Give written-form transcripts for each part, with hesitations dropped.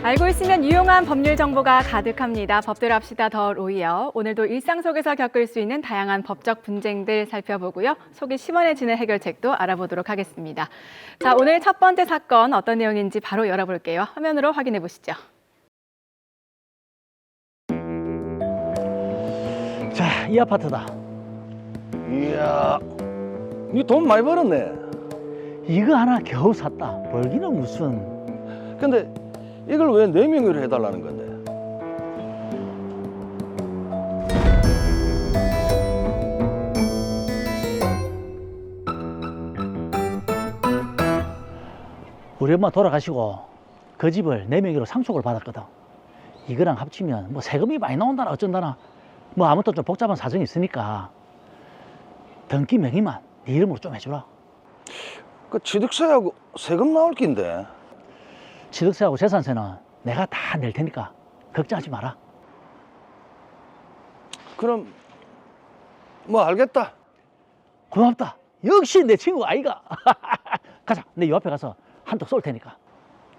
알고 있으면 유용한 법률 정보가 가득합니다. 법대로 합시다 더 로이어. 오늘도 일상 속에서 겪을 수 있는 다양한 법적 분쟁들 살펴보고요. 속이 시원해지는 해결책도 알아보도록 하겠습니다. 자, 오늘 첫 번째 사건 어떤 내용인지 바로 열어볼게요. 화면으로 확인해 보시죠. 자, 이 아파트다. 이야, 니 돈 많이 벌었네. 이거 하나 겨우 샀다. 벌기는 무슨. 근데 이걸 왜 내 명의로 해달라는 건데? 우리 엄마 돌아가시고 그 집을 내 명의로 상속을 받았거든. 이거랑 합치면 뭐 세금이 많이 나온다나 어쩐다나 뭐 아무튼 좀 복잡한 사정이 있으니까 등기 명의만 네 이름으로 좀 해주라. 그 취득세하고 세금 나올 낀데. 취득세하고 재산세는 내가 다 낼 테니까 걱정하지 마라. 그럼 뭐 알겠다. 고맙다. 역시 내 친구 아이가. 가자. 내 요 앞에 가서 한턱 쏠 테니까.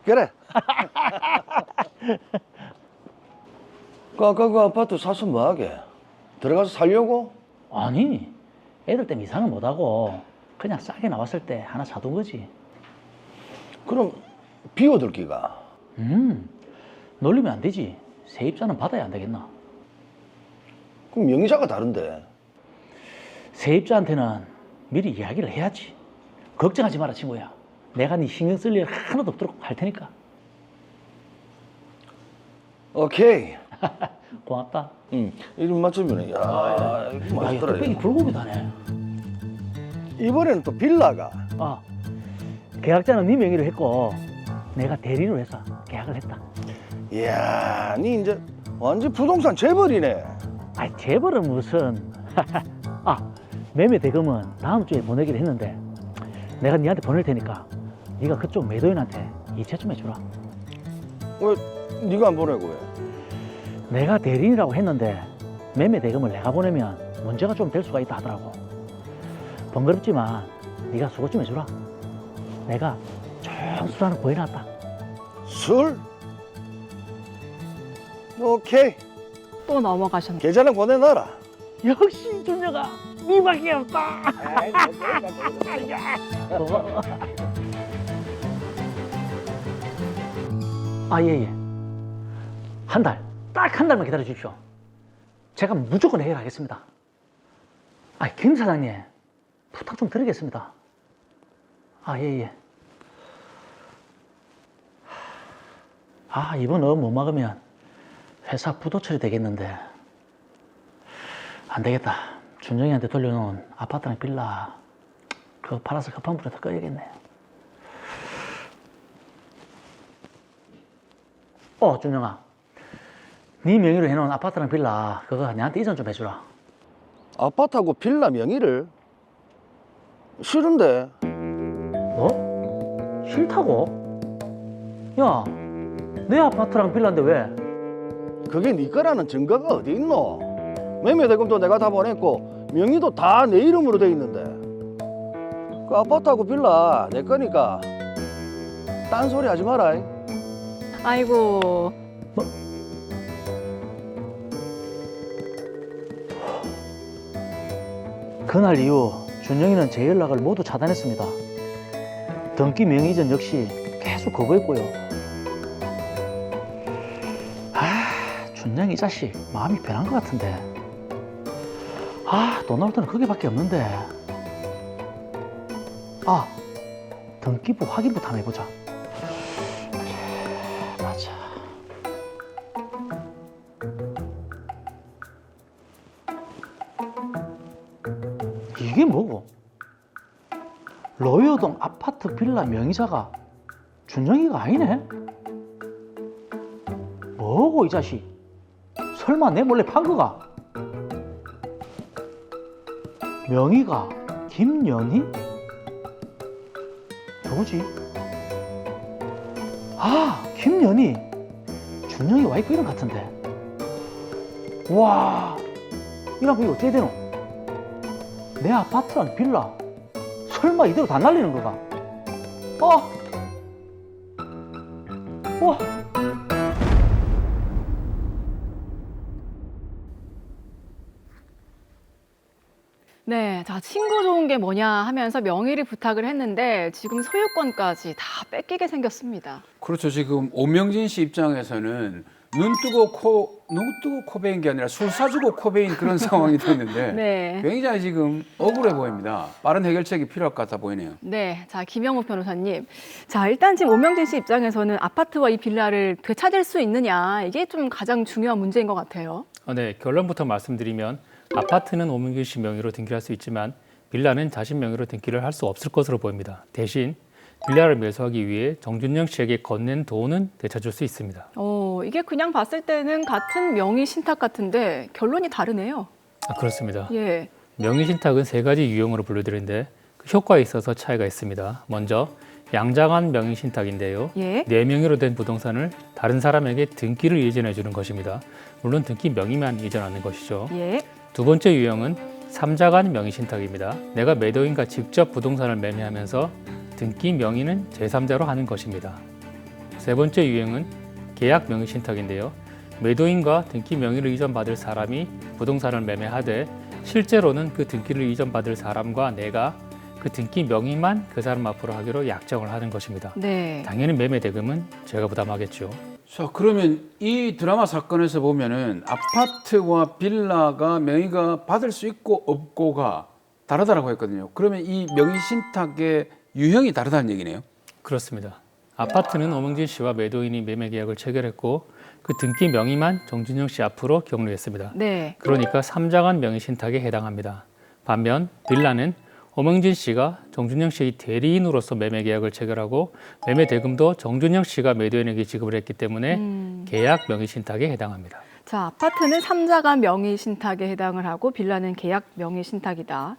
그래. 그 아까 그 아파트 사서 뭐하게? 들어가서 살려고? 아니, 애들 때문에 이사는 못하고 그냥 싸게 나왔을 때 하나 사둔 거지. 그럼 비워둘 기가. 놀리면 안 되지. 세입자는 받아야 안 되겠나. 그럼 명의자가 다른데. 세입자한테는 미리 이야기를 해야지. 걱정하지 마라 친구야. 내가 네 신경 쓸 일 하나도 없도록 할 테니까. 오케이. 고맙다. 이름 맞추면 야, 이거 야, 맛있더라. 뚝배기 이거. 불고기다네. 이번에는 또 빌라가. 아, 계약자는 네 명의로 했고 내가 대리로 해서 계약을 했다. 이야, 니 이제 완전 부동산 재벌이네. 아이, 재벌은 무슨. 아, 매매 대금은 다음 주에 보내기로 했는데 내가 니한테 보낼 테니까 네가 그쪽 매도인한테 이체 좀 해주라. 왜 네가 안 보내고 왜? 내가 대리인이라고 했는데 매매 대금을 내가 보내면 문제가 좀 될 수가 있다 하더라고. 번거롭지만 네가 수고 좀 해주라. 내가 정술 하나 보여놨다. 술? 오케이. 또 넘어가셨네요. 계좌는 보내놔라. 역시 준혁아, 니밖에 없다. 고마워. 아, 예. 한 달, 딱 한 달만 기다려 주십시오. 제가 무조건 해결하겠습니다. 아, 김 사장님, 부탁 좀 드리겠습니다. 아, 예. 아, 이번 어음 못 막으면 회사 부도 처리 되겠는데. 안 되겠다. 준정이한테 돌려놓은 아파트랑 빌라 그거 팔아서 급한 불에 더 꺼야겠네. 준정아, 네 명의로 해놓은 아파트랑 빌라 그거 내한테 이전 좀 해주라. 아파트하고 빌라 명의를? 싫은데. 뭐? 싫다고? 야, 내 아파트랑 빌라인데 왜? 그게 네 거라는 증거가 어디 있노? 매매 대금도 내가 다 보냈고 명의도 다 내 이름으로 돼 있는데. 그 아파트하고 빌라 내 거니까 딴소리 하지 마라. 아이고, 그날 이후 준영이는 제 연락을 모두 차단했습니다. 등기 명의 이전 역시 계속 거부했고요. 준영이 이 자식 마음이 변한 것 같은데. 돈 나올 때는 그게밖에 없는데. 등기부 확인부터 한번 해보자. 그래, 맞아. 이게 뭐고? 로이어동 아파트 빌라 명의자가 준영이가 아니네? 뭐고 이 자식? 설마 내 몰래 판 거가? 명의가 김연희? 누구지? 김연희. 준영이 와이프 이름 같은데. 와, 이러면 이거 어떻게 되노? 내 아파트랑 빌라 설마 이대로 다 날리는 거가? 와, 네, 자, 친구 좋은 게 뭐냐 하면서 명의를 부탁을 했는데 지금 소유권까지 다 뺏기게 생겼습니다. 그렇죠. 지금 오명진 씨 입장에서는 눈 뜨고 코 베인 게 아니라 술 사주고 코 베인 그런 상황이 됐는데 네. 굉장히 지금 억울해 보입니다. 빠른 해결책이 필요할 것 같아 보이네요. 네, 자, 김영우 변호사님. 자, 일단 지금 오명진 씨 입장에서는 아파트와 이 빌라를 되찾을 수 있느냐, 이게 좀 가장 중요한 문제인 것 같아요. 네, 결론부터 말씀드리면 아파트는 오명진 씨 명의로 등기를 할 수 있지만 빌라는 자신 명의로 등기를 할 수 없을 것으로 보입니다. 대신 빌라를 매수하기 위해 정준영 씨에게 건넨 돈은 되찾을 수 있습니다. 이게 그냥 봤을 때는 같은 명의 신탁 같은데 결론이 다르네요. 그렇습니다. 예. 명의 신탁은 세 가지 유형으로 분류되는데 그 효과에 있어서 차이가 있습니다. 먼저 양장한 명의 신탁인데요. 예. 내 명의로 된 부동산을 다른 사람에게 등기를 이전해 주는 것입니다. 물론 등기 명의만 이전하는 것이죠. 예. 두 번째 유형은 삼자간 명의 신탁입니다. 내가 매도인과 직접 부동산을 매매하면서 등기 명의는 제3자로 하는 것입니다. 세 번째 유형은 계약 명의 신탁인데요. 매도인과 등기 명의를 이전받을 사람이 부동산을 매매하되 실제로는 그 등기를 이전받을 사람과 내가 그 등기 명의만 그 사람 앞으로 하기로 약정을 하는 것입니다. 네. 당연히 매매 대금은 제가 부담하겠죠. 자, 그러면 이 드라마 사건에서 보면은 아파트와 빌라가 명의가 받을 수 있고 없고가 다르다라고 했거든요. 그러면 이 명의 신탁의 유형이 다르다는 얘기네요. 그렇습니다. 아파트는 오명진 씨와 매도인이 매매 계약을 체결했고 그 등기 명의만 정준영 씨 앞으로 경로했습니다. 네. 그러니까 삼자간 명의 신탁에 해당합니다. 반면 빌라는 오명진 씨가 정준영 씨의 대리인으로서 매매 계약을 체결하고 매매 대금도 정준영 씨가 매도인에게 지급을 했기 때문에 계약 명의 신탁에 해당합니다. 자, 아파트는 삼자간 명의 신탁에 해당을 하고 빌라는 계약 명의 신탁이다.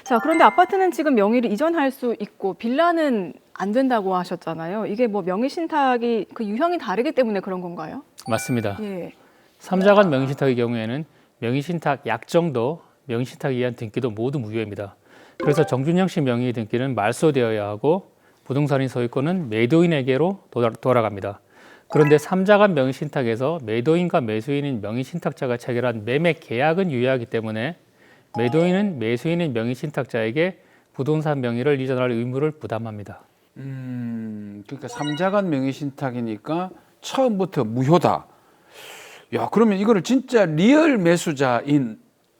자, 그런데 아파트는 지금 명의를 이전할 수 있고 빌라는 안 된다고 하셨잖아요. 이게 뭐 명의 신탁이 그 유형이 다르기 때문에 그런 건가요? 맞습니다. 예. 삼자간 명의 신탁의 경우에는 명의 신탁 약정도 명의 신탁에 의한 등기도 모두 무효입니다. 그래서 정준영 씨 명의 등기는 말소되어야 하고 부동산인 소유권은 매도인에게로 돌아갑니다. 그런데 삼자간 명의 신탁에서 매도인과 매수인인 명의 신탁자가 체결한 매매 계약은 유효하기 때문에 매도인은 매수인인 명의 신탁자에게 부동산 명의를 이전할 의무를 부담합니다. 그러니까 삼자간 명의 신탁이니까 처음부터 무효다. 야, 그러면 이거를 진짜 리얼 매수자인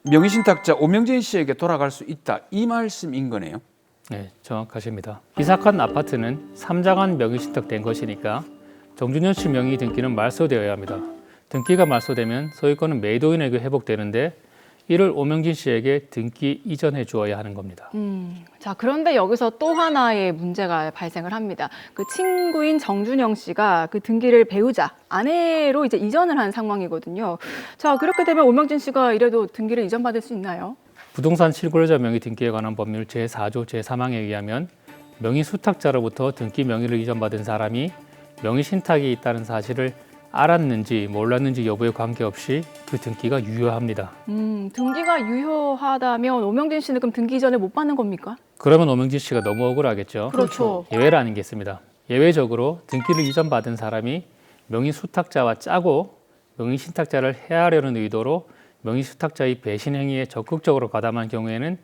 명의 신탁자 오명진 씨에게 돌아갈 수 있다. 이 말씀인 거네요. 네, 정확하십니다. 이 사건 아파트는 삼자간 명의 신탁된 것이니까 정준영 씨 명의 등기는 말소되어야 합니다. 등기가 말소되면 소유권은 매도인에게 회복되는데 이를 오명진 씨에게 등기 이전해 주어야 하는 겁니다. 자, 그런데 여기서 또 하나의 문제가 발생을 합니다. 그 친구인 정준영 씨가 그 등기를 배우자, 아내로 이제 이전을 한 상황이거든요. 자, 그렇게 되면 오명진 씨가 이래도 등기를 이전받을 수 있나요? 부동산 실거래자 명의 등기에 관한 법률 제4조 제3항에 의하면 명의 수탁자로부터 등기 명의를 이전받은 사람이 명의 신탁이 있다는 사실을 알았는지 몰랐는지 여부에 관계없이 그 등기가 유효합니다. 등기가 유효하다면 오명진 씨는 그럼 등기 이전을 못 받는 겁니까? 그러면 오명진 씨가 너무 억울하겠죠. 그렇죠. 예외라는 게 있습니다. 예외적으로 등기를 이전받은 사람이 명의 수탁자와 짜고 명의 신탁자를 해하려는 의도로 명의 수탁자의 배신 행위에 적극적으로 가담한 경우에는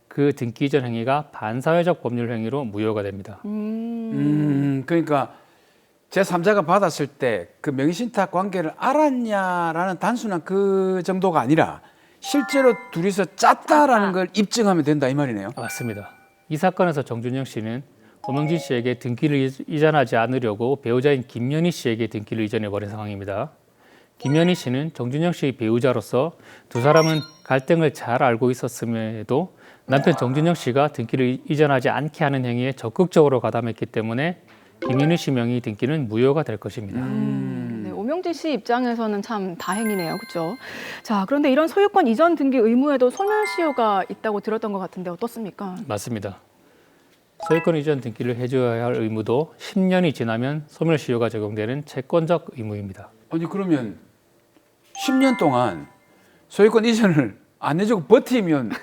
그 등기 이전 행위가 반사회적 법률 행위로 무효가 됩니다. 그러니까 제3자가 받았을 때 그 명의신탁 관계를 알았냐라는 단순한 그 정도가 아니라 실제로 둘이서 짰다라는 걸 입증하면 된다 이 말이네요. 맞습니다. 이 사건에서 정준영 씨는 오명진 씨에게 등기를 이전하지 않으려고 배우자인 김연희 씨에게 등기를 이전해버린 상황입니다. 김연희 씨는 정준영 씨의 배우자로서 두 사람은 갈등을 잘 알고 있었음에도 남편 정준영 씨가 등기를 이전하지 않게 하는 행위에 적극적으로 가담했기 때문에 김연희 씨 명의 등기는 무효가 될 것입니다. 네, 오명진 씨 입장에서는 참 다행이네요. 그렇죠? 자, 그런데 이런 소유권 이전 등기 의무에도 소멸시효가 있다고 들었던 것 같은데 어떻습니까? 맞습니다. 소유권 이전 등기를 해줘야 할 의무도 10년이 지나면 소멸시효가 적용되는 채권적 의무입니다. 아니 그러면 10년 동안 소유권 이전을 안 해주고 버티면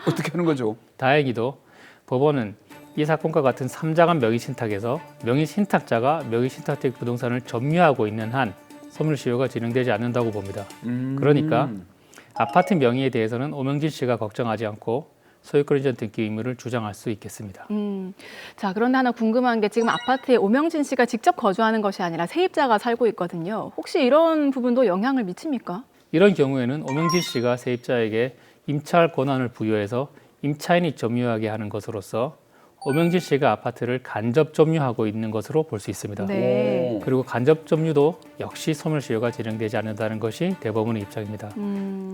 어떻게 하는 거죠? 다행히도 법원은 이 사건과 같은 삼자간 명의 신탁에서 명의 신탁자가 명의 신탁된 부동산을 점유하고 있는 한 소멸시효가 진행되지 않는다고 봅니다. 그러니까 아파트 명의에 대해서는 오명진 씨가 걱정하지 않고 소유권 이전 등기 의무를 주장할 수 있겠습니다. 자, 그런데 하나 궁금한 게 지금 아파트에 오명진 씨가 직접 거주하는 것이 아니라 세입자가 살고 있거든요. 혹시 이런 부분도 영향을 미칩니까? 이런 경우에는 오명진 씨가 세입자에게 임차할 권한을 부여해서 임차인이 점유하게 하는 것으로서 오명진 씨가 아파트를 간접 점유하고 있는 것으로 볼 수 있습니다. 네. 그리고 간접 점유도 역시 소멸시효가 진행되지 않는다는 것이 대법원의 입장입니다.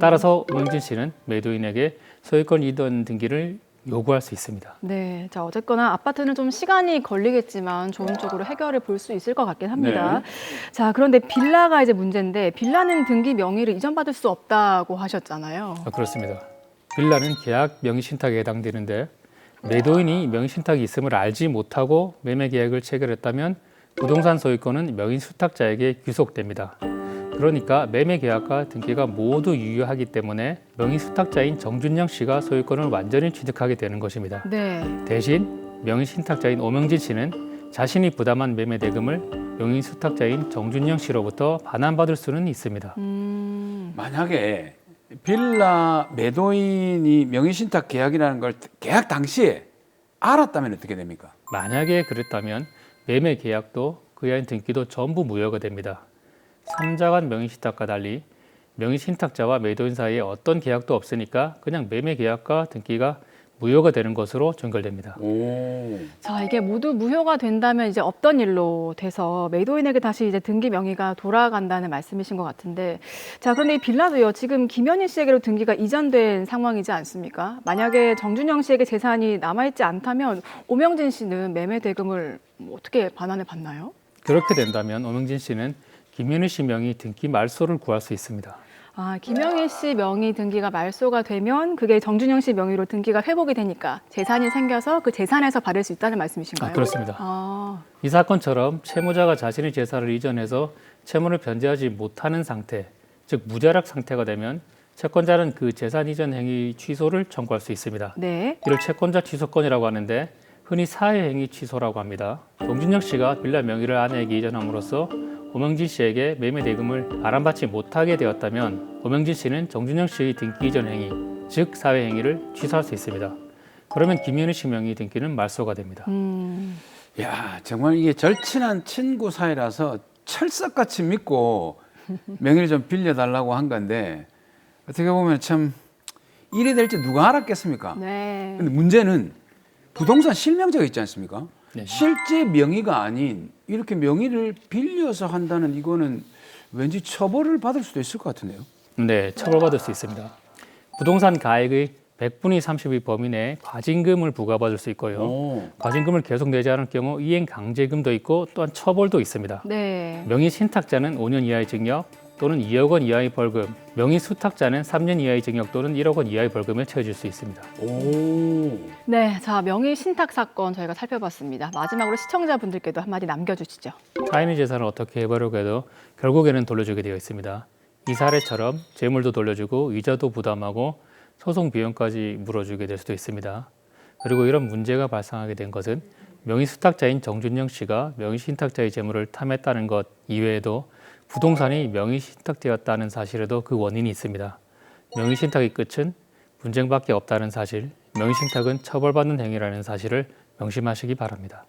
따라서 오명진 씨는 매도인에게 소유권 이전 등기를 요구할 수 있습니다. 네, 자 어쨌거나 아파트는 좀 시간이 걸리겠지만 좋은 쪽으로 해결을 볼 수 있을 것 같긴 합니다. 자, 그런데 빌라가 이제 문제인데 빌라는 등기 명의를 이전받을 수 없다고 하셨잖아요. 그렇습니다. 빌라는 계약 명의신탁에 해당되는데 매도인이 명의신탁이 있음을 알지 못하고 매매계약을 체결했다면 부동산 소유권은 명의수탁자에게 귀속됩니다. 그러니까 매매계약과 등기가 모두 유효하기 때문에 명의수탁자인 정준영 씨가 소유권을 완전히 취득하게 되는 것입니다. 네. 대신 명의신탁자인 오명진 씨는 자신이 부담한 매매대금을 명의수탁자인 정준영 씨로부터 반환받을 수는 있습니다. 만약에 빌라 매도인이 명의신탁 계약이라는 걸 계약 당시에 알았다면 어떻게 됩니까? 만약에 그랬다면 매매계약도 그의 등기도 전부 무효가 됩니다. 3자 간 명의신탁과 달리 명의신탁자와 매도인 사이에 어떤 계약도 없으니까 그냥 매매계약과 등기가 무효가 되는 것으로 전결됩니다. 자, 이게 모두 무효가 된다면 이제 없던 일로 돼서 매도인에게 다시 이제 등기 명의가 돌아간다는 말씀이신 것 같은데, 자, 그런데 이 빌라도요, 지금 김현희 씨에게로 등기가 이전된 상황이지 않습니까? 만약에 정준영 씨에게 재산이 남아있지 않다면 오명진 씨는 매매 대금을 어떻게 반환을 받나요? 그렇게 된다면 오명진 씨는 김현희 씨 명의 등기 말소를 구할 수 있습니다. 아, 김영희 씨 명의 등기가 말소가 되면 그게 정준영 씨 명의로 등기가 회복이 되니까 재산이 생겨서 그 재산에서 받을 수 있다는 말씀이신가요? 그렇습니다. 아, 이 사건처럼 채무자가 자신의 재산을 이전해서 채무를 변제하지 못하는 상태, 즉 무자락 상태가 되면 채권자는 그 재산 이전 행위 취소를 청구할 수 있습니다. 네. 이를 채권자 취소권이라고 하는데 흔히 사회행위 취소라고 합니다. 정준영 씨가 빌라 명의를 아내에게 이전함으로써 오명진 씨에게 매매 대금을 반환받지 못하게 되었다면 오명진 씨는 정준영 씨의 등기 이전 행위, 즉 사회 행위를 취소할 수 있습니다. 그러면 김현희 씨 명의 등기는 말소가 됩니다. 야, 정말 이게 절친한 친구 사이라서 철석같이 믿고 명의를 좀 빌려달라고 한 건데 어떻게 보면 참 일이 될지 누가 알았겠습니까? 네. 근데 문제는 부동산 실명제가 있지 않습니까? 네. 실제 명의가 아닌 이렇게 명의를 빌려서 한다는 이거는 왠지 처벌을 받을 수도 있을 것 같은데요. 네, 처벌받을 수 있습니다. 부동산 가액의 100분의 30의 범위 내에 과징금을 부과받을 수 있고요. 과징금을 계속 내지 않을 경우 이행 강제금도 있고 또한 처벌도 있습니다. 네. 명의 신탁자는 5년 이하의 징역 또는 2억 원 이하의 벌금, 명의 수탁자는 3년 이하의 징역 또는 1억 원 이하의 벌금에 처해질 수 있습니다. 네, 자 명의 신탁 사건 저희가 살펴봤습니다. 마지막으로 시청자분들께도 한마디 남겨주시죠. 타인의 재산을 어떻게 해보려고 해도 결국에는 돌려주게 되어 있습니다. 이 사례처럼 재물도 돌려주고 이자도 부담하고 소송 비용까지 물어주게 될 수도 있습니다. 그리고 이런 문제가 발생하게 된 것은 명의 수탁자인 정준영 씨가 명의 신탁자의 재물을 탐했다는 것 이외에도 부동산이 명의 신탁되었다는 사실에도 그 원인이 있습니다. 명의 신탁의 끝은 분쟁밖에 없다는 사실, 명의 신탁은 처벌받는 행위라는 사실을 명심하시기 바랍니다.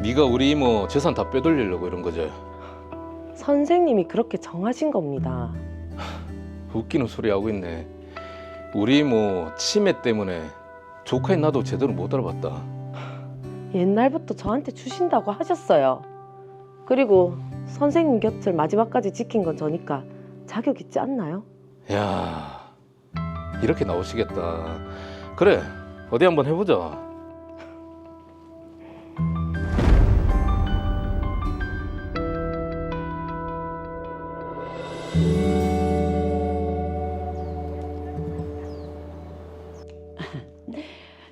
네가 우리 이모 재산 다 빼돌리려고 이런 거지? 선생님이 그렇게 정하신 겁니다. 웃기는 소리 하고 있네. 우리 이모 치매 때문에 조카인 나도 제대로 못 알아봤다. 옛날부터 저한테 주신다고 하셨어요. 그리고 선생님 곁을 마지막까지 지킨 건 저니까 자격 있지 않나요? 야, 이렇게 나오시겠다. 그래, 어디 한번 해보자.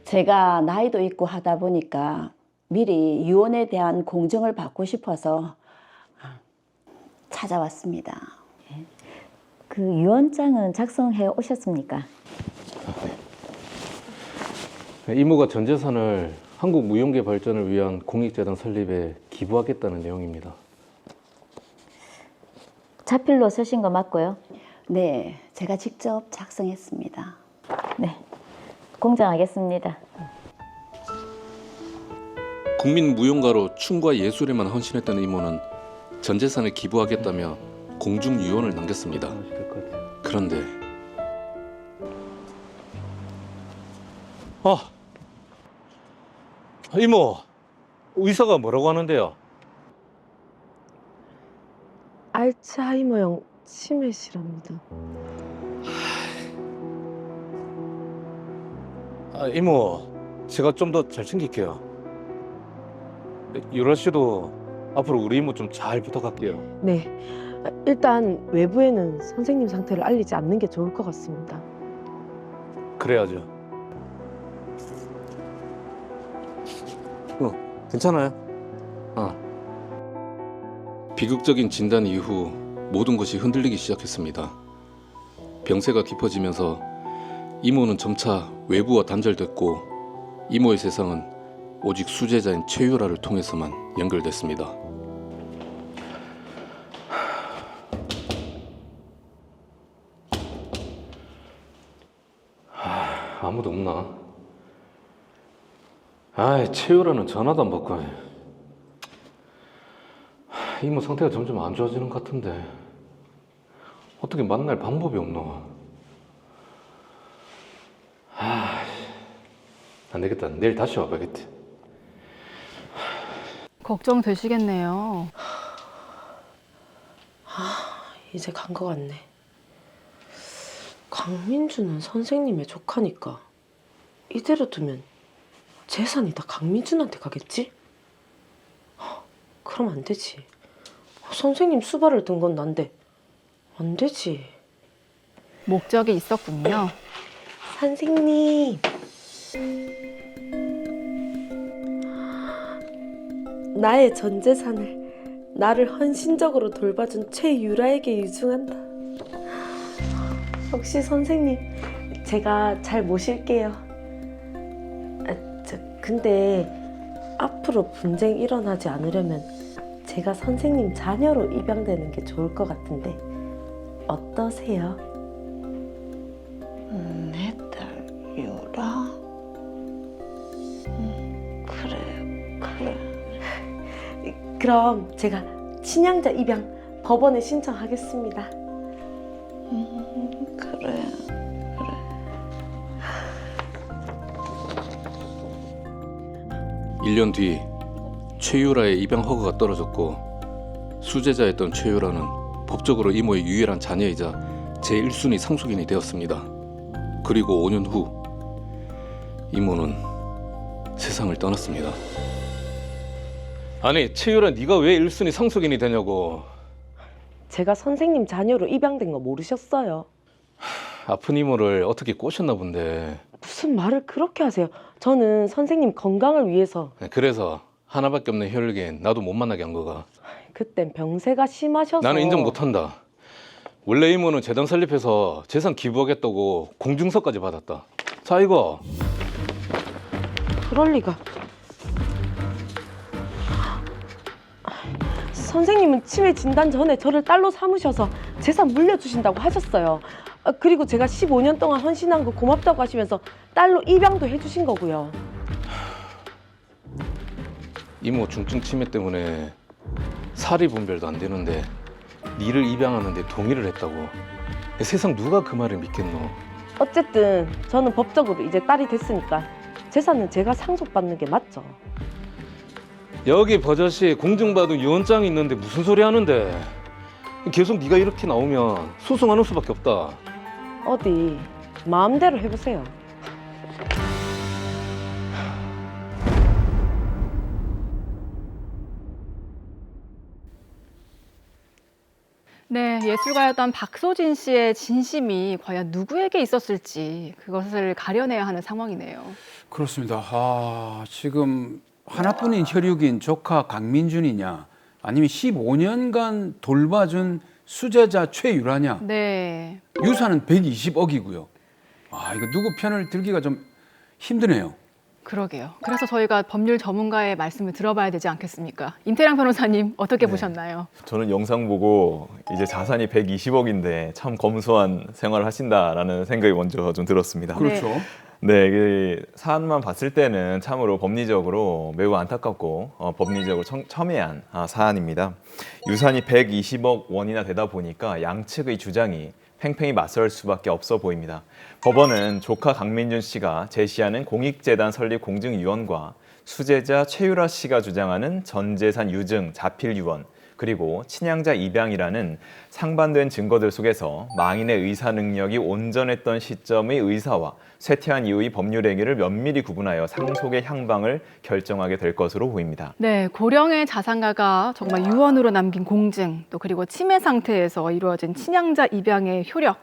제가 나이도 있고 하다 보니까 미리 유언에 대한 공정을 받고 싶어서 찾아왔습니다. 그 유언장은 작성해 오셨습니까? 이모가 전 재산을 한국 무용계 발전을 위한 공익재단 설립에 기부하겠다는 내용입니다. 자필로 쓰신 거 맞고요? 네, 제가 직접 작성했습니다. 네, 공정하겠습니다. 국민 무용가로 춤과 예술에만 헌신했던 이모는 전 재산을 기부하겠다며 공중 유언을 남겼습니다. 그런데 이모, 의사가 뭐라고 하는데요? 알츠하이머형 치매시랍니다. 이모, 제가 좀 더 잘 챙길게요. 유라 씨도 앞으로 우리 이모 좀 잘 부탁할게요. 네, 일단 외부에는 선생님 상태를 알리지 않는 게 좋을 것 같습니다. 그래야죠. 괜찮아요? 비극적인 진단 이후 모든 것이 흔들리기 시작했습니다. 병세가 깊어지면서 이모는 점차 외부와 단절됐고 이모의 세상은 오직 수제자인 최유라를 통해서만 연결됐습니다. 아무도 없나? 최유라는 전화도 안 받고. 이모 상태가 점점 안 좋아지는 것 같은데 어떻게 만날 방법이 없노? 안 되겠다. 내일 다시 와봐야겠지. 걱정되시겠네요. 이제 간 것 같네. 강민주는 선생님의 조카니까 이대로 두면 재산이 다 강민준한테 가겠지? 그럼 안 되지. 선생님 수발을 든 건 난데 안 되지. 목적이 있었군요. 선생님, 나의 전 재산을 나를 헌신적으로 돌봐준 최유라에게 유증한다. 혹시 선생님, 제가 잘 모실게요. 근데 앞으로 분쟁 일어나지 않으려면 제가 선생님 자녀로 입양되는 게 좋을 것 같은데 어떠세요? 내 딸 유라? 그래. 그럼 제가 친양자 입양 법원에 신청하겠습니다. 그래. 1년 뒤 최유라의 입양 허가가 떨어졌고 수제자였던 최유라는 법적으로 이모의 유일한 자녀이자 제1순위 상속인이 되었습니다. 그리고 5년 후 이모는 세상을 떠났습니다. 아니, 최유라 네가 왜 1순위 상속인이 되냐고. 제가 선생님 자녀로 입양된 거 모르셨어요? 아픈 이모를 어떻게 꼬셨나 본데. 무슨 말을 그렇게 하세요? 저는 선생님 건강을 위해서. 그래서 하나밖에 없는 혈육인 나도 못 만나게 한 거가. 그땐 병세가 심하셔서. 나는 인정 못한다. 원래 이모는 재단 설립해서 재산 기부하겠다고 공증서까지 받았다. 자, 이거. 그럴 리가. 선생님은 치매 진단 전에 저를 딸로 삼으셔서 재산 물려주신다고 하셨어요. 그리고 제가 15년 동안 헌신한 거 고맙다고 하시면서 딸로 입양도 해주신 거고요. 이모 중증 치매 때문에 사리 분별도 안 되는데 니를 입양하는데 동의를 했다고. 세상 누가 그 말을 믿겠노? 어쨌든 저는 법적으로 이제 딸이 됐으니까 재산은 제가 상속받는 게 맞죠. 여기 버젓이 공증받은 유언장이 있는데 무슨 소리 하는데. 계속 네가 이렇게 나오면 소송하는 수밖에 없다. 어디 마음대로 해보세요. 네, 예술가였던 박소진 씨의 진심이 과연 누구에게 있었을지 그것을 가려내야 하는 상황이네요. 그렇습니다. 지금 하나뿐인 혈육인 조카 강민준이냐 아니면 15년간 돌봐준 수제자 최유라냐? 네. 유산은 120억이고요. 아, 이거 누구 편을 들기가 좀 힘드네요. 그러게요. 그래서 저희가 법률 전문가의 말씀을 들어봐야 되지 않겠습니까? 임태량 변호사님 어떻게 보셨나요? 저는 영상 보고 이제 자산이 120억인데 참 검소한 생활을 하신다라는 생각이 먼저 좀 들었습니다. 그렇죠. 네, 그 사안만 봤을 때는 참으로 법리적으로 매우 안타깝고 법리적으로 첨예한 사안입니다. 유산이 120억 원이나 되다 보니까 양측의 주장이 팽팽히 맞설 수밖에 없어 보입니다. 법원은 조카 강민준 씨가 제시하는 공익재단 설립 공증유언과 수제자 최유라 씨가 주장하는 전재산 유증, 자필 유언, 그리고 친양자 입양이라는 상반된 증거들 속에서 망인의 의사 능력이 온전했던 시점의 의사와 쇠퇴한 이후의 법률 행위를 면밀히 구분하여 상속의 향방을 결정하게 될 것으로 보입니다. 네, 고령의 자산가가 정말 유언으로 남긴 공증, 또 그리고 치매 상태에서 이루어진 친양자 입양의 효력,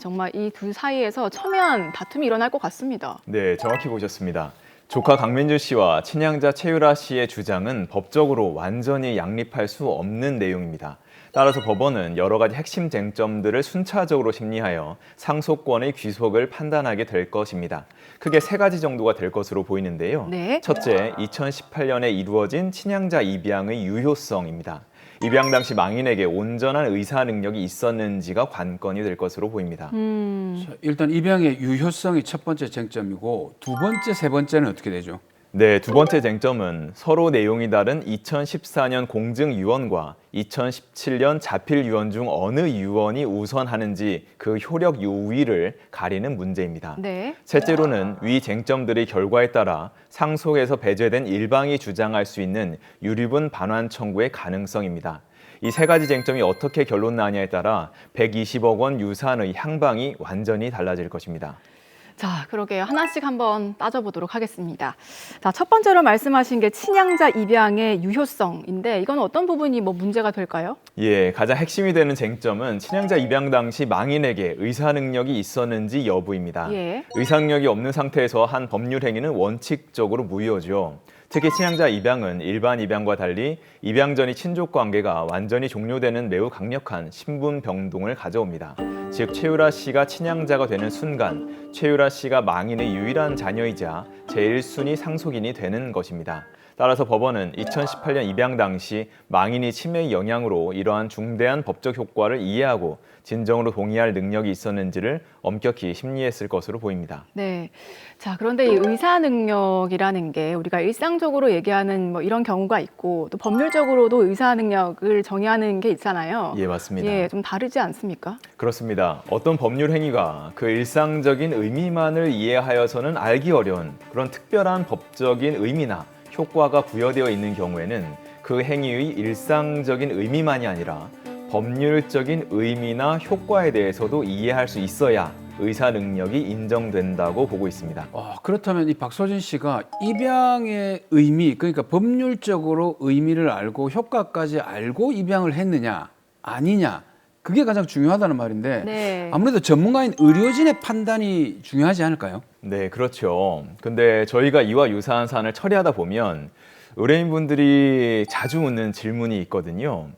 정말 이 둘 사이에서 첨예한 다툼이 일어날 것 같습니다. 네, 정확히 보셨습니다. 조카 강민준 씨와 친양자 최유라 씨의 주장은 법적으로 완전히 양립할 수 없는 내용입니다. 따라서 법원은 여러 가지 핵심 쟁점들을 순차적으로 심리하여 상속권의 귀속을 판단하게 될 것입니다. 크게 세 가지 정도가 될 것으로 보이는데요. 네. 첫째, 2018년에 이루어진 친양자 입양의 유효성입니다. 입양 당시 망인에게 온전한 의사 능력이 있었는지가 관건이 될 것으로 보입니다. 자, 일단 입양의 유효성이 첫 번째 쟁점이고 두 번째, 세 번째는 어떻게 되죠? 네, 두 번째 쟁점은 서로 내용이 다른 2014년 공증 유언과 2017년 자필 유언 중 어느 유언이 우선하는지 그 효력 우위를 가리는 문제입니다. 네. 셋째로는 위 쟁점들의 결과에 따라 상속에서 배제된 일방이 주장할 수 있는 유류분 반환 청구의 가능성입니다. 이 세 가지 쟁점이 어떻게 결론 나냐에 따라 120억 원 유산의 향방이 완전히 달라질 것입니다. 자, 그러게요. 하나씩 한번 따져보도록 하겠습니다. 자, 첫 번째로 말씀하신 게 친양자 입양의 유효성인데 이건 어떤 부분이 문제가 될까요? 예, 가장 핵심이 되는 쟁점은 친양자 입양 당시 망인에게 의사 능력이 있었는지 여부입니다. 예. 의사 능력이 없는 상태에서 한 법률 행위는 원칙적으로 무효죠. 특히 친양자 입양은 일반 입양과 달리 입양 전의 친족 관계가 완전히 종료되는 매우 강력한 신분 병동을 가져옵니다. 즉 최유라 씨가 친양자가 되는 순간 최유라 씨가 망인의 유일한 자녀이자 제1순위 상속인이 되는 것입니다. 따라서 법원은 2018년 입양 당시 망인이 치매의 영향으로 이러한 중대한 법적 효과를 이해하고 진정으로 동의할 능력이 있었는지를 엄격히 심리했을 것으로 보입니다. 네. 자, 그런데 이 의사 능력이라는 게 우리가 일상적으로 얘기하는 이런 경우가 있고 또 법률적으로도 의사 능력을 정의하는 게 있잖아요. 예, 맞습니다. 예, 좀 다르지 않습니까? 그렇습니다. 어떤 법률 행위가 그 일상적인 의미만을 이해하여서는 알기 어려운 그런 특별한 법적인 의미나 효과가 부여되어 있는 경우에는 그 행위의 일상적인 의미만이 아니라 법률적인 의미나 효과에 대해서도 이해할 수 있어야 의사 능력이 인정된다고 보고 있습니다. 그렇다면 이 박서진 씨가 입양의 의미, 그러니까 법률적으로 의미를 알고 효과까지 알고 입양을 했느냐 아니냐, 그게 가장 중요하다는 말인데 네. 아무래도 전문가인 의료진의 판단이 중요하지 않을까요? 네, 그렇죠. 근데 저희가 이와 유사한 사안을 처리하다 보면 의뢰인분들이 자주 묻는 질문이 있거든요.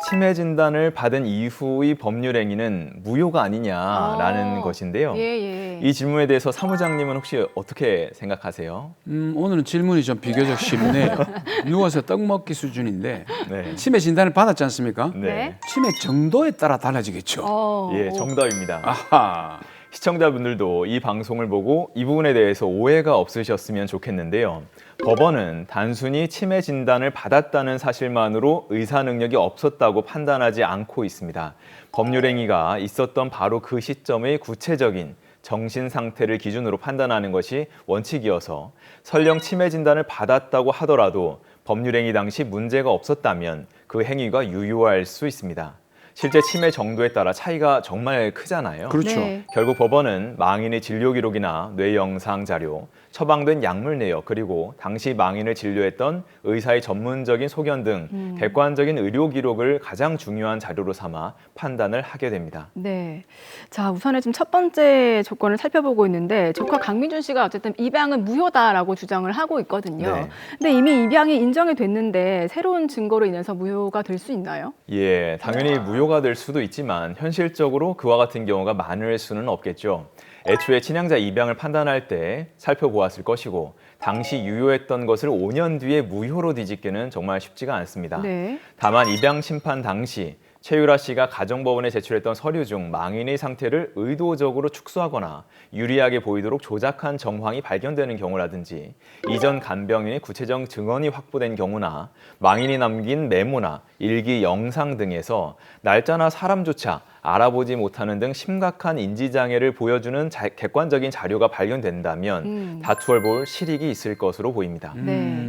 치매 진단을 받은 이후의 법률 행위는 무효가 아니냐라는 것인데요. 예. 이 질문에 대해서 사무장님은 혹시 어떻게 생각하세요? 오늘은 질문이 좀 비교적 쉽네요. 누워서 떡 먹기 수준인데 네. 치매 진단을 받았지 않습니까? 네. 치매 정도에 따라 달라지겠죠. 예, 정답입니다. 아하. 시청자분들도 이 방송을 보고 이 부분에 대해서 오해가 없으셨으면 좋겠는데요. 법원은 단순히 치매 진단을 받았다는 사실만으로 의사 능력이 없었다고 판단하지 않고 있습니다. 법률 행위가 있었던 바로 그 시점의 구체적인 정신 상태를 기준으로 판단하는 것이 원칙이어서 설령 치매 진단을 받았다고 하더라도 법률 행위 당시 문제가 없었다면 그 행위가 유효할 수 있습니다. 실제 치매 정도에 따라 차이가 정말 크잖아요. 그렇죠. 네. 결국 법원은 망인의 진료 기록이나 뇌 영상 자료, 처방된 약물 내역, 그리고 당시 망인을 진료했던 의사의 전문적인 소견 등 객관적인 의료 기록을 가장 중요한 자료로 삼아 판단을 하게 됩니다. 네. 자, 우선은 지금 첫 번째 조건을 살펴보고 있는데 조카 강민준 씨가 어쨌든 입양은 무효다라고 주장을 하고 있거든요. 네. 근데 이미 입양이 인정이 됐는데 새로운 증거로 인해서 무효가 될 수 있나요? 예, 당연히 무효가 될 수도 있지만 현실적으로 그와 같은 경우가 많을 수는 없겠죠. 애초에 친양자 입양을 판단할 때 살펴보았을 것이고 당시 유효했던 것을 5년 뒤에 무효로 뒤집기는 정말 쉽지가 않습니다. 네. 다만 입양 심판 당시 최유라 씨가 가정법원에 제출했던 서류 중 망인의 상태를 의도적으로 축소하거나 유리하게 보이도록 조작한 정황이 발견되는 경우라든지 이전 간병인의 구체적 증언이 확보된 경우나 망인이 남긴 메모나 일기, 영상 등에서 날짜나 사람조차 알아보지 못하는 등 심각한 인지장애를 보여주는 객관적인 자료가 발견된다면 다투어 볼 실익이 있을 것으로 보입니다. 네.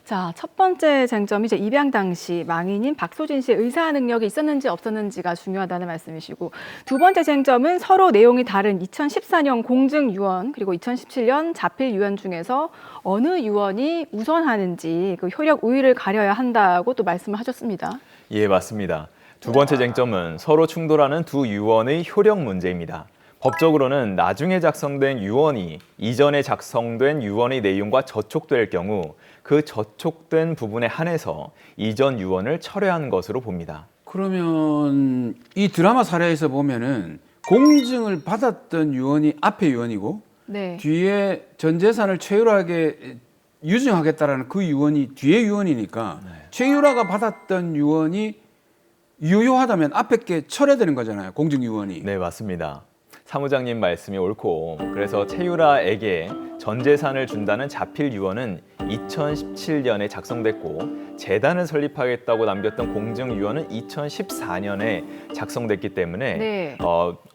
자, 첫 번째 쟁점이 이제 입양 당시 망인인 박소진 씨의 의사 능력이 있었는지 없었는지가 중요하다는 말씀이시고 두 번째 쟁점은 서로 내용이 다른 2014년 공증 유언 그리고 2017년 자필 유언 중에서 어느 유언이 우선하는지 그 효력 우위를 가려야 한다고 또 말씀을 하셨습니다. 예, 맞습니다. 두 번째 쟁점은 서로 충돌하는 두 유언의 효력 문제입니다. 법적으로는 나중에 작성된 유언이 이전에 작성된 유언의 내용과 저촉될 경우 그 저촉된 부분에 한해서 이전 유언을 철회한 것으로 봅니다. 그러면 이 드라마 사례에서 보면은 공증을 받았던 유언이 앞에 유언이고 네. 뒤에 전 재산을 최유라에게 유증하겠다라는 그 유언이 뒤에 유언이니까 최유라가 받았던 유언이 유효하다면 앞에 게 철회되는 거잖아요. 공증 유언이. 네, 맞습니다. 사무장님 말씀이 옳고 그래서 최유라에게 전 재산을 준다는 자필 유언은 2017년에 작성됐고 재단을 설립하겠다고 남겼던 공증 유언은 2014년에 작성됐기 때문에 네.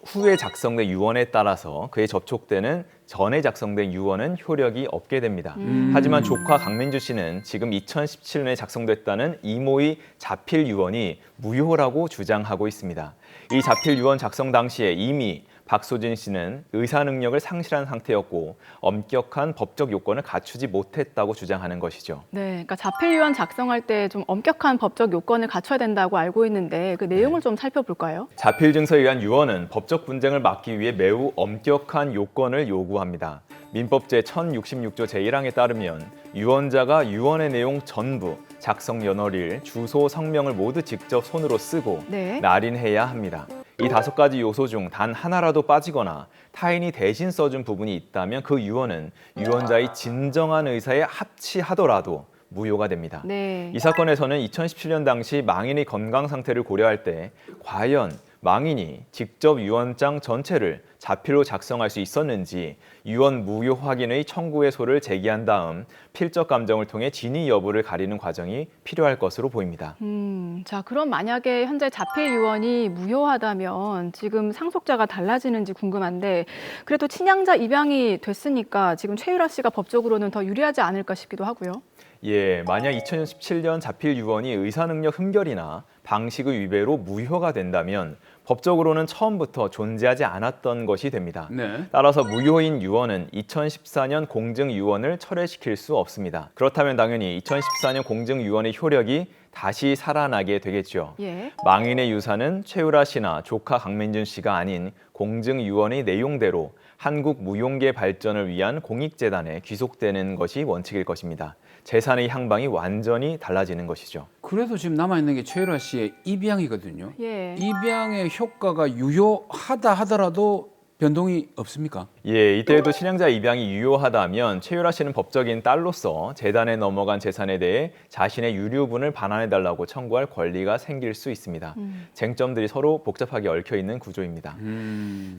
후에 작성된 유언에 따라서 그에 접촉되는 전에 작성된 유언은 효력이 없게 됩니다. 하지만 조카 강민주 씨는 지금 2017년에 작성됐다는 이모의 자필 유언이 무효라고 주장하고 있습니다. 이 자필 유언 작성 당시에 이미 박소진 씨는 의사 능력을 상실한 상태였고 엄격한 법적 요건을 갖추지 못했다고 주장하는 것이죠. 네, 그러니까 자필 유언 작성할 때 좀 엄격한 법적 요건을 갖춰야 된다고 알고 있는데 그 내용을 좀 살펴볼까요? 자필 증서에 의한 유언은 법적 분쟁을 막기 위해 매우 엄격한 요건을 요구합니다. 민법 제1066조 제1항에 따르면 유언자가 유언의 내용 전부, 작성 연월일, 주소, 성명을 모두 직접 손으로 쓰고 네. 날인해야 합니다. 이 5가지 요소 중 단 하나라도 빠지거나 타인이 대신 써준 부분이 있다면 그 유언은 유언자의 진정한 의사에 합치하더라도 무효가 됩니다. 네. 이 사건에서는 2017년 당시 망인의 건강 상태를 고려할 때 과연 망인이 직접 유언장 전체를 자필로 작성할 수 있었는지 유언 무효 확인의 청구의소를 제기한 다음 필적 감정을 통해 진위 여부를 가리는 과정이 필요할 것으로 보입니다. 자, 그럼 만약에 현재 자필 유언이 무효하다면 지금 상속자가 달라지는지 궁금한데 그래도 친양자 입양이 됐으니까 지금 최유라 씨가 법적으로는 더 유리하지 않을까 싶기도 하고요. 예, 만약 2017년 자필 유언이 의사능력 흠결이나 방식의 위배로 무효가 된다면 법적으로는 처음부터 존재하지 않았던 것이 됩니다. 네. 따라서 무효인 유언은 2014년 공증 유언을 철회시킬 수 없습니다. 그렇다면 당연히 2014년 공증 유언의 효력이 다시 살아나게 되겠죠. 예. 망인의 유산은 최유라 씨나 조카 강민준 씨가 아닌 공증 유언의 내용대로 한국 무용계 발전을 위한 공익재단에 귀속되는 것이 원칙일 것입니다. 재산의 향방이 완전히 달라지는 것이죠. 그래도 지금 남아있는 게 최유라 씨의 입양이거든요. 예. 입양의 효과가 유효하다 하더라도 변동이 없습니까? 예, 이때에도 친양자 입양이 유효하다면 최유라 씨는 법적인 딸로서 재단에 넘어간 재산에 대해 자신의 유류분을 반환해달라고 청구할 권리가 생길 수 있습니다. 쟁점들이 서로 복잡하게 얽혀 있는 구조입니다.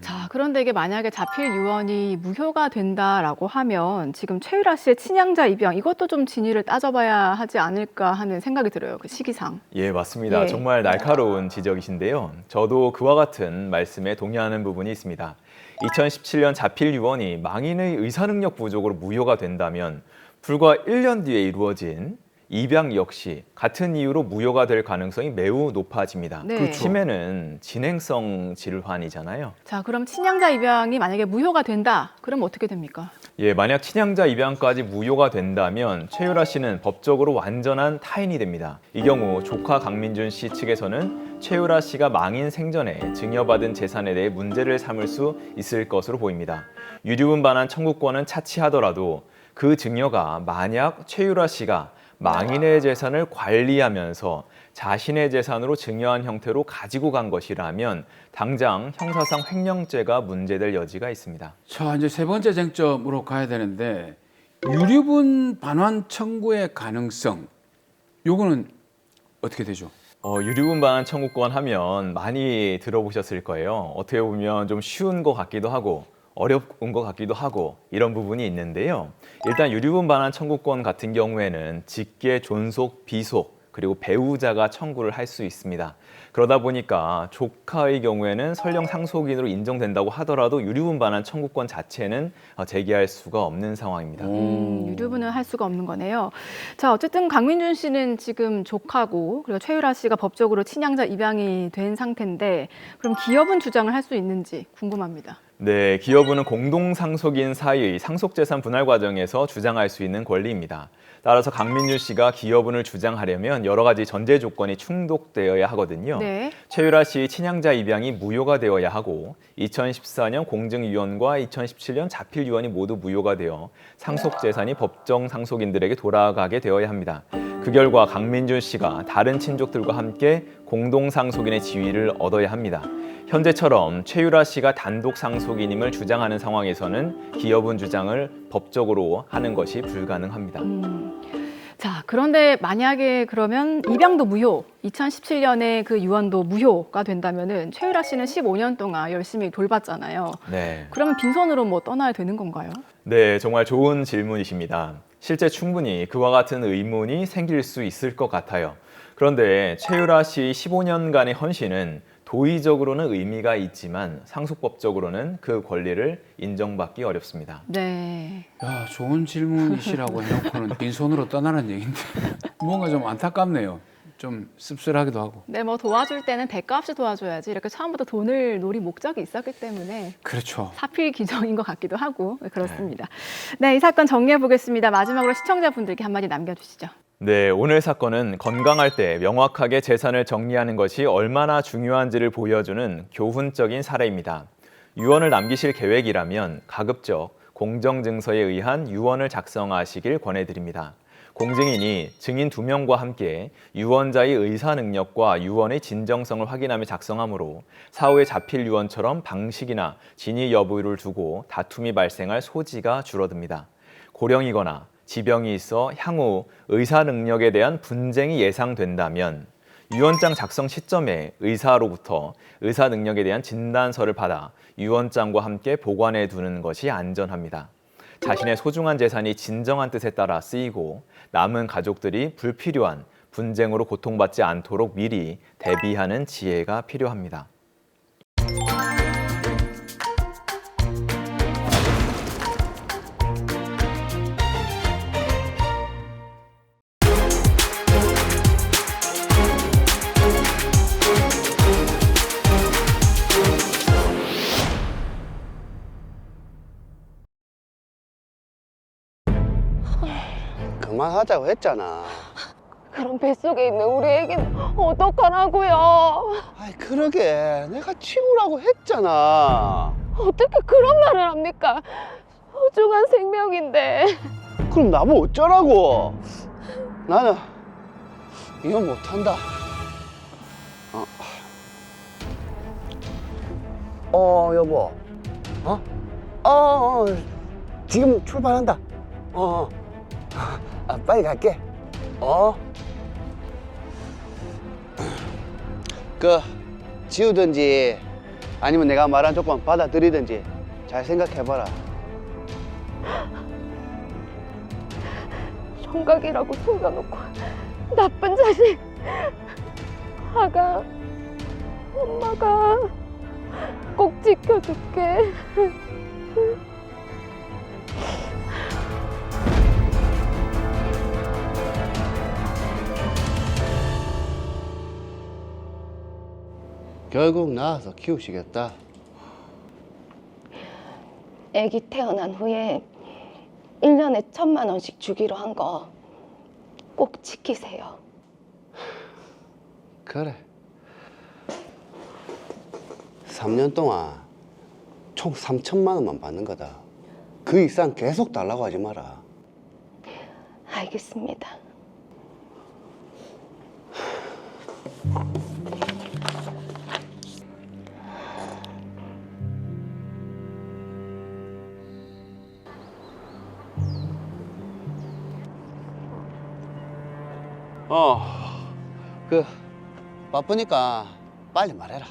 자, 그런데 이게 만약에 자필 유언이 무효가 된다라고 하면 지금 최유라 씨의 친양자 입양 이것도 좀 진위를 따져봐야 하지 않을까 하는 생각이 들어요. 그 시기상. 예, 맞습니다. 예. 정말 날카로운 지적이신데요. 저도 그와 같은 말씀에 동의하는 부분이 있습니다. 2017년 자필 유언이 망인의 의사능력 부족으로 무효가 된다면 불과 1년 뒤에 이루어진 입양 역시 같은 이유로 무효가 될 가능성이 매우 높아집니다. 네. 그렇죠. 치매는 진행성 질환이잖아요. 자, 그럼 친양자 입양이 만약에 무효가 된다. 그럼 어떻게 됩니까? 예, 만약 친양자 입양까지 무효가 된다면 최유라 씨는 법적으로 완전한 타인이 됩니다. 이 경우 조카 강민준 씨 측에서는 최유라 씨가 망인 생전에 증여받은 재산에 대해 문제를 삼을 수 있을 것으로 보입니다. 유류분 반환 청구권은 차치하더라도 그 증여가 만약 최유라 씨가 망인의 재산을 관리하면서 자신의 재산으로 증여한 형태로 가지고 간 것이라면 당장 형사상 횡령죄가 문제될 여지가 있습니다. 자, 이제 세 번째 쟁점으로 가야 되는데 유류분 반환 청구의 가능성. 요거는 어떻게 되죠? 유류분 반환 청구권 하면 많이 들어보셨을 거예요. 어떻게 보면 좀 쉬운 것 같기도 하고 어려운 것 같기도 하고 이런 부분이 있는데요. 일단 유류분 반환 청구권 같은 경우에는 직계, 존속, 비속 그리고 배우자가 청구를 할 수 있습니다. 그러다 보니까 조카의 경우에는 설령 상속인으로 인정된다고 하더라도 유류분 반환 청구권 자체는 제기할 수가 없는 상황입니다. 유류분은 할 수가 없는 거네요. 자, 어쨌든 강민준 씨는 지금 조카고 그리고 최유라 씨가 법적으로 친양자 입양이 된 상태인데 그럼 기업은 주장을 할 수 있는지 궁금합니다. 네, 기여부는 공동상속인 사이의 상속재산 분할 과정에서 주장할 수 있는 권리입니다. 따라서 강민준 씨가 기여분을 주장하려면 여러 가지 전제 조건이 충족되어야 하거든요. 네. 최유라 씨의 친양자 입양이 무효가 되어야 하고 2014년 공증유언과 2017년 자필유언이 모두 무효가 되어 상속재산이 법정 상속인들에게 돌아가게 되어야 합니다. 그 결과 강민준 씨가 다른 친족들과 함께 공동상속인의 지위를 얻어야 합니다. 현재처럼 최유라 씨가 단독 상속인임을 주장하는 상황에서는 기여분 주장을 법적으로 하는 것이 불가능합니다. 자, 그런데 만약에 그러면 입양도 무효, 2017년에 그 유언도 무효가 된다면은 최유라 씨는 15년 동안 열심히 돌봤잖아요. 네. 그러면 빈손으로 뭐 떠나야 되는 건가요? 네, 정말 좋은 질문이십니다. 실제 충분히 그와 같은 의문이 생길 수 있을 것 같아요. 그런데 최유라 씨 15년간의 헌신은 도의적으로는 의미가 있지만 상속법적으로는 그 권리를 인정받기 어렵습니다. 네. 야, 좋은 질문이시라고 해놓고는 빈손으로 떠나는 얘기인데 뭔가 좀 안타깝네요. 좀 씁쓸하기도 하고. 네, 뭐 도와줄 때는 대가 없이 도와줘야지 이렇게 처음부터 돈을 노릴 목적이 있었기 때문에 그렇죠. 사필 규정인 것 같기도 하고 그렇습니다. 네, 이 사건 정리해 보겠습니다. 마지막으로 시청자분들께 한마디 남겨주시죠. 네, 오늘 사건은 건강할 때 명확하게 재산을 정리하는 것이 얼마나 중요한지를 보여주는 교훈적인 사례입니다. 유언을 남기실 계획이라면 가급적 공정증서에 의한 유언을 작성하시길 권해드립니다. 공증인이 증인 2명과 함께 유언자의 의사 능력과 유언의 진정성을 확인하며 작성하므로 사후에 자필 유언처럼 방식이나 진위 여부를 두고 다툼이 발생할 소지가 줄어듭니다. 고령이거나 지병이 있어 향후 의사 능력에 대한 분쟁이 예상된다면 유언장 작성 시점에 의사로부터 의사 능력에 대한 진단서를 받아 유언장과 함께 보관해 두는 것이 안전합니다. 자신의 소중한 재산이 진정한 뜻에 따라 쓰이고 남은 가족들이 불필요한 분쟁으로 고통받지 않도록 미리 대비하는 지혜가 필요합니다. 그만하자고 했잖아. 그럼 뱃속에 있는 우리 애기는 어떡하라고요? 아이 그러게 내가 치우라고 했잖아. 어떻게 그런 말을 합니까? 소중한 생명인데. 그럼 나보고 어쩌라고? 나는 이거 못한다. 여보. 지금 출발한다. 빨리 갈게. 지우든지 아니면 내가 말한 조건 받아들이든지 잘 생각해봐라. 총각이라고 숨겨놓고 나쁜 자식. 아가, 엄마가 꼭 지켜줄게. 결국 낳아서 키우시겠다. 아기 태어난 후에 1년에 1,000만 원씩 주기로 한 거 꼭 지키세요. 그래. 3년 동안 총 3천만 원만 받는 거다. 그 이상 계속 달라고 하지 마라. 알겠습니다. 바쁘니까 빨리 말해라.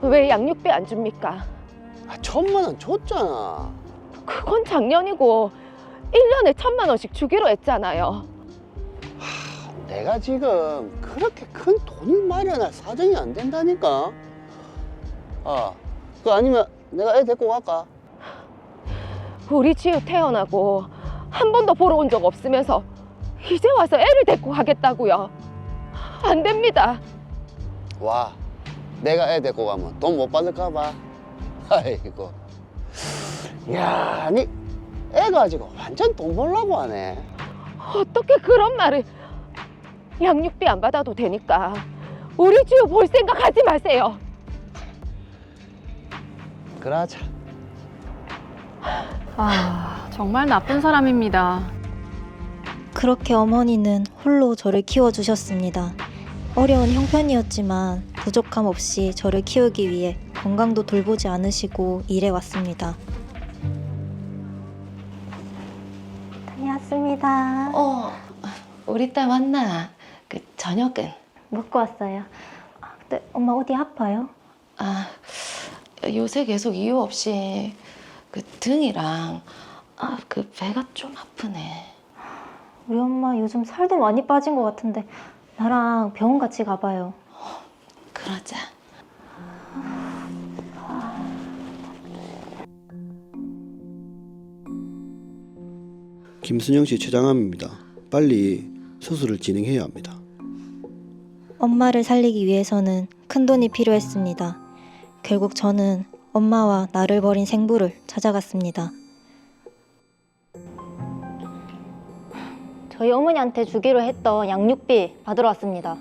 왜 양육비 안 줍니까? 1,000만 원 줬잖아. 그건 작년이고 1년에 1,000만 원씩 주기로 했잖아요. 내가 지금 그렇게 큰 돈을 마련할 사정이 안 된다니까. 그 아니면 내가 애 데리고 갈까? 우리 지우 태어나고 한 번도 보러 온 적 없으면서 이제 와서 애를 데리고 가겠다고요? 안 됩니다. 와, 내가 애 데리고 가면 돈 못 받을까 봐. 아이고. 야, 니 애 가지고 완전 돈 벌려고 하네. 어떻게 그런 말을. 양육비 안 받아도 되니까 우리 지우 볼 생각 하지 마세요. 그러자. 아, 정말 나쁜 사람입니다. 그렇게 어머니는 홀로 저를 키워주셨습니다. 어려운 형편이었지만 부족함 없이 저를 키우기 위해 건강도 돌보지 않으시고 일해왔습니다. 다녀왔습니다. 우리 딸 왔나? 그 저녁은? 먹고 왔어요. 근데 엄마 어디 아파요? 요새 계속 이유 없이 그 등이랑 그 배가 좀 아프네. 우리 엄마 요즘 살도 많이 빠진 것 같은데 나랑 병원 같이 가봐요. 그러자. 김순영 씨 췌장암입니다. 빨리 수술을 진행해야 합니다. 엄마를 살리기 위해서는 큰돈이 필요했습니다. 결국 저는 엄마와 나를 버린 생부를 찾아갔습니다. 저희 어머니한테 주기로 했던 양육비 받으러 왔습니다.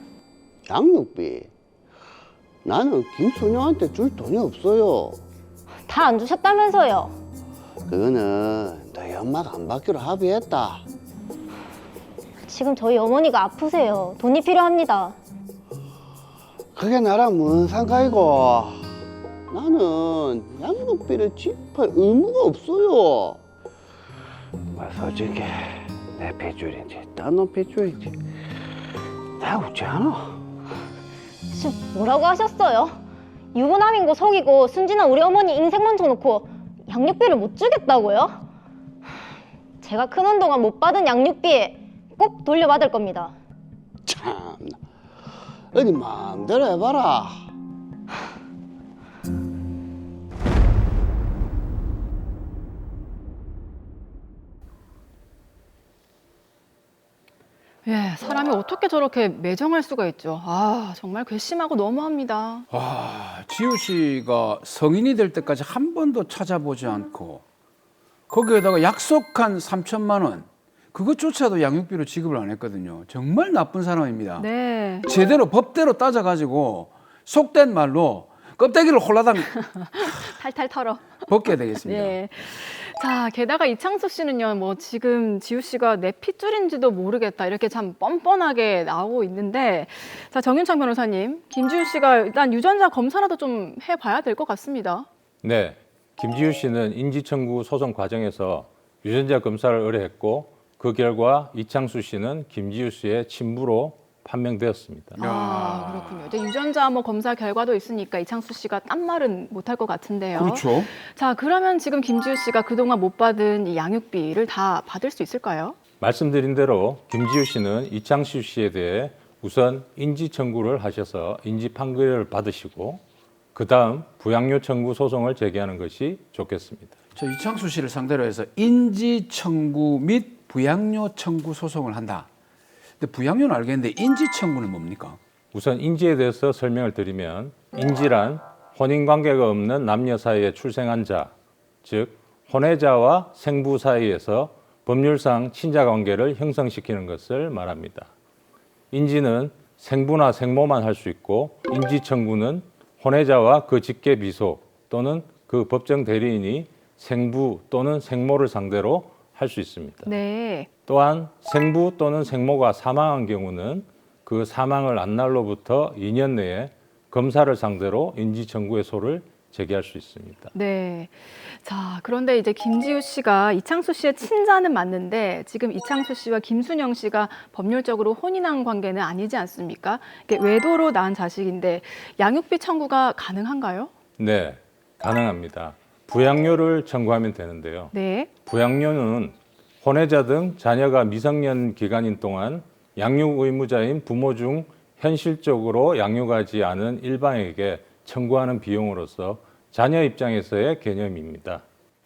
양육비? 나는 김순영한테 줄 돈이 없어요. 다 안 주셨다면서요? 그거는 너희 엄마가 안 받기로 합의했다. 지금 저희 어머니가 아프세요. 돈이 필요합니다. 그게 나랑 뭔 상관이고. 나는 양육비를 지급할 의무가 없어요. 솔직히 내 핏줄인지 딴 놈 핏줄인지 다 웃지 않아. 지금 뭐라고 하셨어요? 유부남인 거 속이고 순진한 우리 어머니 인생 먼저 놓고 양육비를 못 주겠다고요? 제가 크는 동안 못 받은 양육비 꼭 돌려받을 겁니다. 참나. 어디 마음대로 해봐라. 예, 사람이 어떻게 저렇게 매정할 수가 있죠. 아, 정말 괘씸하고 너무합니다. 지우 씨가 성인이 될 때까지 한 번도 찾아보지 않고 거기에다가 약속한 3천만 원 그것조차도 양육비로 지급을 안 했거든요. 정말 나쁜 사람입니다. 네. 제대로 법대로 따져가지고 속된 말로 껍데기를 홀라당 탈탈 털어. 벗겨야 되겠습니다. 네. 자, 게다가 이창수 씨는요, 뭐 지금 지우 씨가 내 핏줄인지도 모르겠다 이렇게 참 뻔뻔하게 나오고 있는데, 자, 정윤창 변호사님, 김지우 씨가 일단 유전자 검사라도 좀 해봐야 될 것 같습니다. 네, 김지우 씨는 인지청구 소송 과정에서 유전자 검사를 의뢰했고 그 결과 이창수 씨는 김지우 씨의 친부로 판명되었습니다. 아, 그렇군요. 이제 유전자 뭐 검사 결과도 있으니까 이창수 씨가 딴 말은 못할 것 같은데요. 그렇죠. 자, 그러면 지금 김지우 씨가 그동안 못 받은 이 양육비를 다 받을 수 있을까요? 말씀드린 대로 김지우 씨는 이창수 씨에 대해 우선 인지 청구를 하셔서 인지 판결을 받으시고 그 다음 부양료 청구 소송을 제기하는 것이 좋겠습니다. 저 이창수 씨를 상대로 해서 인지 청구 및 부양료 청구 소송을 한다. 근데 부양료는 알겠는데 인지 청구는 뭡니까? 우선 인지에 대해서 설명을 드리면 인지란 혼인관계가 없는 남녀 사이에 출생한 자, 즉 혼외자와 생부 사이에서 법률상 친자관계를 형성시키는 것을 말합니다. 인지는 생부나 생모만 할 수 있고 인지청구는 혼외자와 그 직계 비속 또는 그 법정 대리인이 생부 또는 생모를 상대로 할 수 있습니다. 네. 또한 생부 또는 생모가 사망한 경우는 그 사망을 안 날로부터 2년 내에 검사를 상대로 인지청구의 소를 제기할 수 있습니다. 네. 자, 그런데 이제 김지우 씨가 이창수 씨의 친자는 맞는데 지금 이창수 씨와 김순영 씨가 법률적으로 혼인한 관계는 아니지 않습니까? 이게 외도로 낳은 자식인데 양육비 청구가 가능한가요? 네, 가능합니다. 부양료를 청구하면 되는데요. 네. 부양료는 혼외자 등 자녀가 미성년 기간인 동안 양육 의무자인 부모 중 현실적으로 양육하지 않은 일방에게 청구하는 비용으로서 자녀 입장에서의 개념입니다.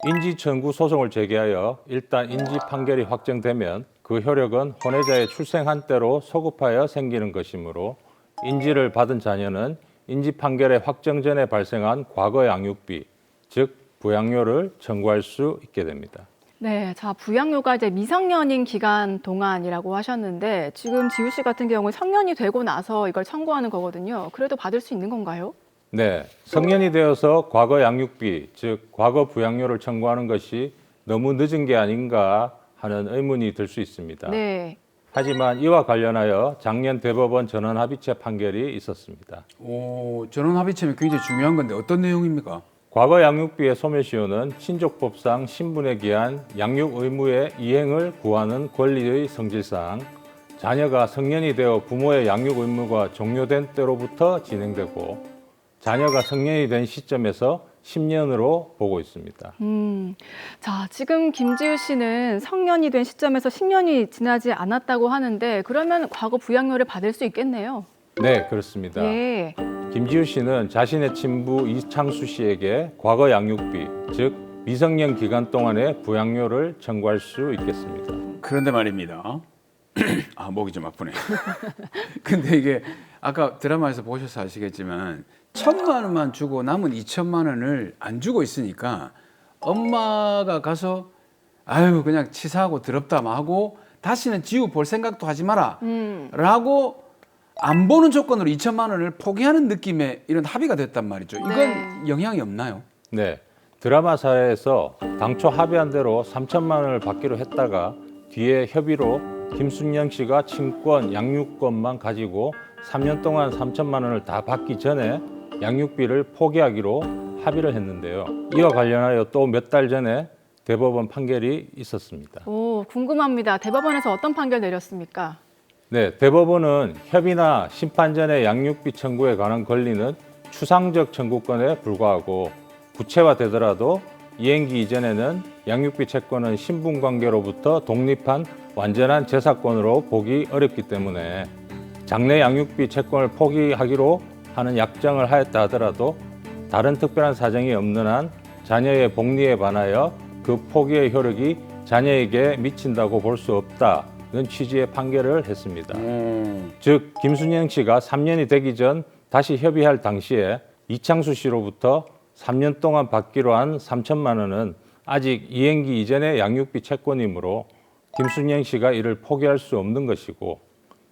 인지 청구 소송을 제기하여 일단 인지 판결이 확정되면 그 효력은 혼외자의 출생한 때로 소급하여 생기는 것이므로 인지를 받은 자녀는 인지 판결의 확정 전에 발생한 과거 양육비, 즉 부양료를 청구할 수 있게 됩니다. 네, 자, 부양료가 이제 미성년인 기간 동안이라고 하셨는데 지금 지우 씨 같은 경우는 성년이 되고 나서 이걸 청구하는 거거든요. 그래도 받을 수 있는 건가요? 네, 성년이 되어서 과거 양육비, 즉 과거 부양료를 청구하는 것이 너무 늦은 게 아닌가 하는 의문이 들 수 있습니다. 네. 하지만 이와 관련하여 작년 대법원 전원합의체 판결이 있었습니다. 전원합의체는 굉장히 중요한 건데 어떤 내용입니까? 과거 양육비의 소멸시효는 친족법상 신분에 기한 양육 의무의 이행을 구하는 권리의 성질상 자녀가 성년이 되어 부모의 양육 의무가 종료된 때로부터 진행되고 자녀가 성년이 된 시점에서 10년으로 보고 있습니다. 자, 지금 김지우 씨는 성년이 된 시점에서 10년이 지나지 않았다고 하는데 그러면 과거 부양료를 받을 수 있겠네요. 네, 그렇습니다. 예. 김지우 씨는 자신의 친부 이창수 씨에게 과거 양육비, 즉 미성년 기간 동안의 부양료를 청구할 수 있겠습니다. 그런데 말입니다. 아, 목이 좀 아프네. 근데 이게 아까 드라마에서 보셔서 아시겠지만 1,000만 원만 주고 남은 2천만 원을 안 주고 있으니까 엄마가 가서 아유 그냥 치사하고 더럽다 하고 다시는 지우 볼 생각도 하지 마라 라고 안 보는 조건으로 2천만 원을 포기하는 느낌의 이런 합의가 됐단 말이죠. 이건 네. 영향이 없나요? 네, 드라마 사례에서 당초 합의한 대로 3천만 원을 받기로 했다가 뒤에 협의로 김순영 씨가 친권, 양육권만 가지고 3년 동안 3천만 원을 다 받기 전에 양육비를 포기하기로 합의를 했는데요. 이와 관련하여 또 몇 달 전에 대법원 판결이 있었습니다. 오, 궁금합니다. 대법원에서 어떤 판결 내렸습니까? 네, 대법원은 협의나 심판 전의 양육비 청구에 관한 권리는 추상적 청구권에 불과하고 구체화되더라도 이행기 이전에는 양육비 채권은 신분관계로부터 독립한 완전한 재사권으로 보기 어렵기 때문에 장래 양육비 채권을 포기하기로 하는 약정을 하였다 하더라도 다른 특별한 사정이 없는 한 자녀의 복리에 반하여 그 포기의 효력이 자녀에게 미친다고 볼 수 없다는 취지의 판결을 했습니다. 즉 김순영 씨가 3년이 되기 전 다시 협의할 당시에 이창수 씨로부터 3년 동안 받기로 한 3천만 원은 아직 이행기 이전의 양육비 채권이므로 김순영 씨가 이를 포기할 수 없는 것이고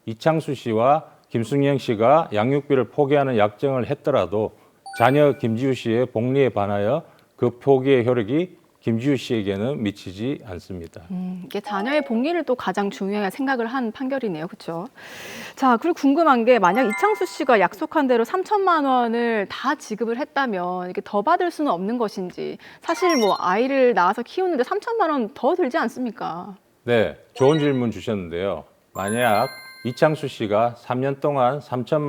이창수 씨와 김순영 씨가 양육비를 포기하는 약정을 했더라도 자녀 김지우 씨의 복리에 반하여 그 포기의 효력이 김지우 씨에게는 미치지 않습니다. 이게 자녀의 복리를 또 가장 중요하게 생각을 한 판결이네요. 그렇죠? 자, 그리고 궁금한 게 만약 이창수 씨가 약속한 대로 3천만 원을 다 지급을 했다면 이게 더 받을 수는 없는 것인지 사실 뭐 아이를 낳아서 키우는데 3천만 원 더 들지 않습니까? 네, 좋은 질문 주셨는데요. 만약 이창수 씨가 3년 동안 3천만